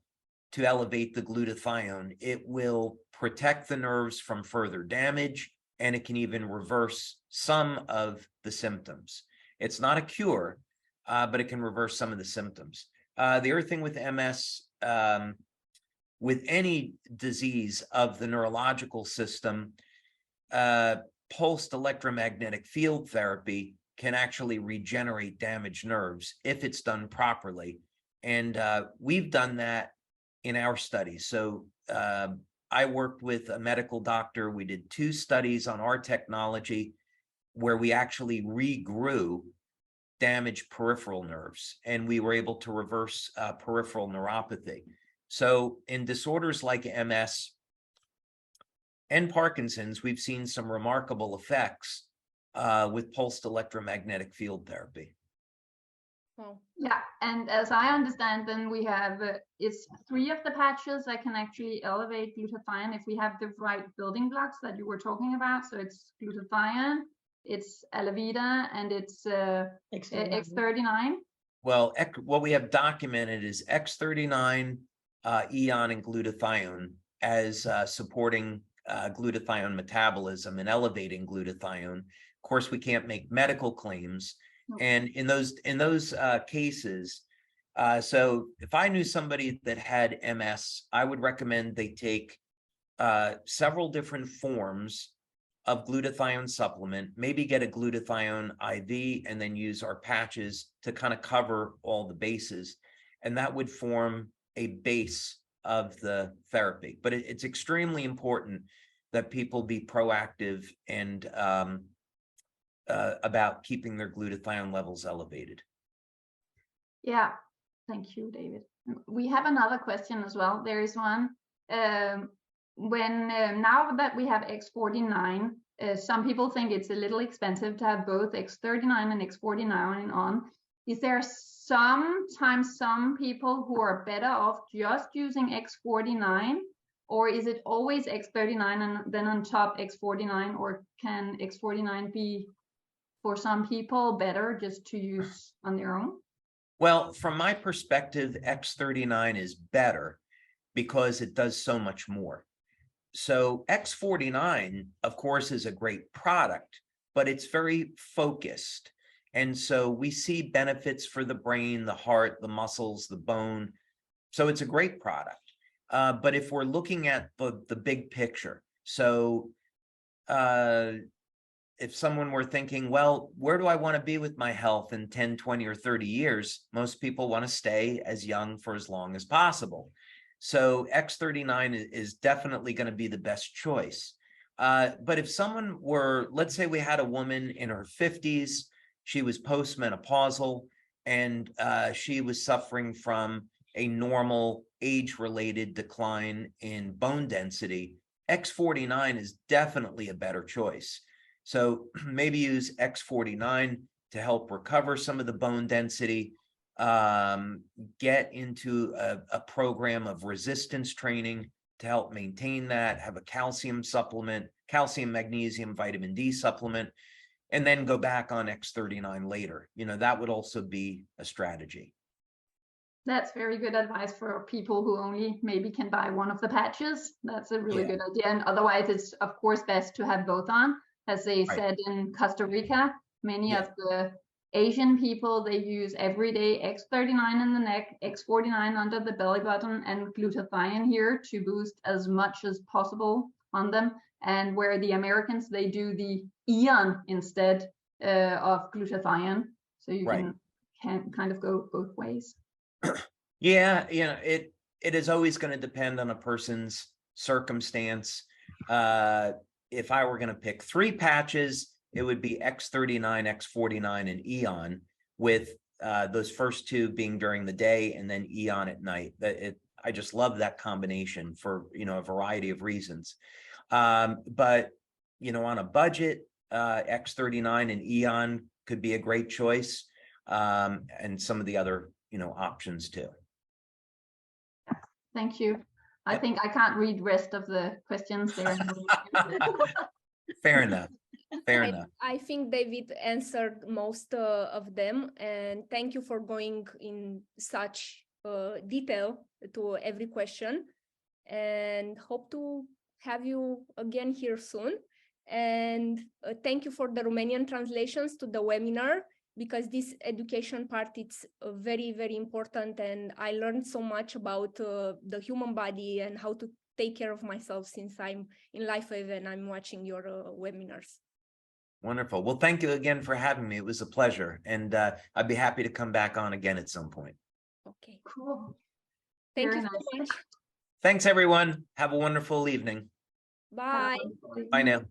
to elevate the glutathione. It will protect the nerves from further damage, and it can even reverse some of the symptoms. It's not a cure, but it can reverse some of the symptoms. The other thing with MS, with any disease of the neurological system, pulsed electromagnetic field therapy can actually regenerate damaged nerves if it's done properly. And we've done that in our studies. So I worked with a medical doctor. We did 2 studies on our technology where we actually regrew damaged peripheral nerves, and we were able to reverse peripheral neuropathy. So in disorders like MS and Parkinson's, we've seen some remarkable effects with pulsed electromagnetic field therapy. Wow. Yeah, and as I understand, then we have it's 3 of the patches that can actually elevate glutathione if we have the right building blocks that you were talking about. So it's glutathione, it's Alavida, and it's X39. Well, what we have documented is X39, Eon, and glutathione as supporting glutathione metabolism and elevating glutathione. Of course, we can't make medical claims. And in those cases, so if I knew somebody that had MS, I would recommend they take several different forms of glutathione supplement, maybe get a glutathione IV, and then use our patches to kind of cover all the bases. And that would form a base of the therapy. But it's extremely important that people be proactive and about keeping their glutathione levels elevated. Yeah, thank you, David. We have another question as well. There is one. When now that we have X49, some people think it's a little expensive to have both X39 and X49 on. Is there sometimes some people who are better off just using X49, or is it always X39 and then on top X49, or can X49 be for some people better just to use on their own? Well, from my perspective, X39 is better because it does so much more. So X49, of course, is a great product, but it's very focused. And so we see benefits for the brain, the heart, the muscles, the bone. So it's a great product. But if we're looking at the big picture, so if someone were thinking, well, where do I want to be with my health in 10, 20, or 30 years? Most people want to stay as young for as long as possible. So X39 is definitely going to be the best choice. But if someone were, let's say we had a woman in her 50s, she was postmenopausal, and she was suffering from a normal age-related decline in bone density, X49 is definitely a better choice. So maybe use X49 to help recover some of the bone density, get into a program of resistance training to help maintain that, have a calcium supplement, calcium, magnesium, vitamin D supplement, and then go back on X39 later. You know, that would also be a strategy. That's very good advice for people who only maybe can buy one of the patches. That's a really good idea. And otherwise, it's of course best to have both on. As they said in Costa Rica, many of the Asian people, they use every day X39 in the neck, X49 under the belly button, and glutathione here to boost as much as possible on them. And where the Americans, they do the Eon instead of glutathione. So you can kind of go both ways. Yeah, you know, it is always going to depend on a person's circumstance. If I were going to pick 3 patches, it would be X39, X49, and Eon, with those first 2 being during the day and then Eon at night. I just love that combination for, you know, a variety of reasons. But, you know, on a budget, X39 and Eon could be a great choice, and some of the other, you know, options too. Thank you. I think I can't read rest of the questions there. Fair enough. Fair enough. I think David answered most of them, and thank you for going in such detail to every question, and hope to have you again here soon. And thank you for the Romanian translations to the webinar, because this education part, it's very, very important. And I learned so much about the human body and how to take care of myself since I'm in Lifewave and I'm watching your webinars. Wonderful. Well, thank you again for having me. It was a pleasure. And I'd be happy to come back on again at some point. Okay. Cool. Thank you so much. Thanks, everyone. Have a wonderful evening. Bye. Bye now.